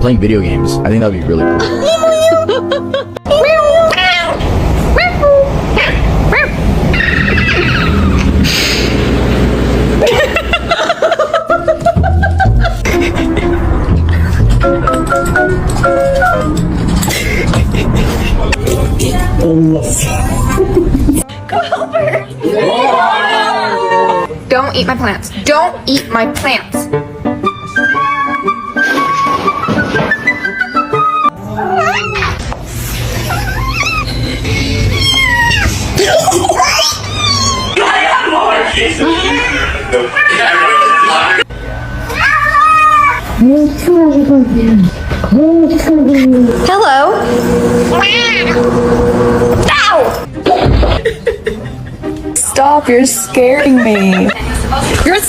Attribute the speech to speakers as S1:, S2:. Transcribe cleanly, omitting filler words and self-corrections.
S1: playing video games. I think that'd be really cool.
S2: Don't eat my plants. Don't eat my plants. Hello. Ow! Stop, you're scaring me. You're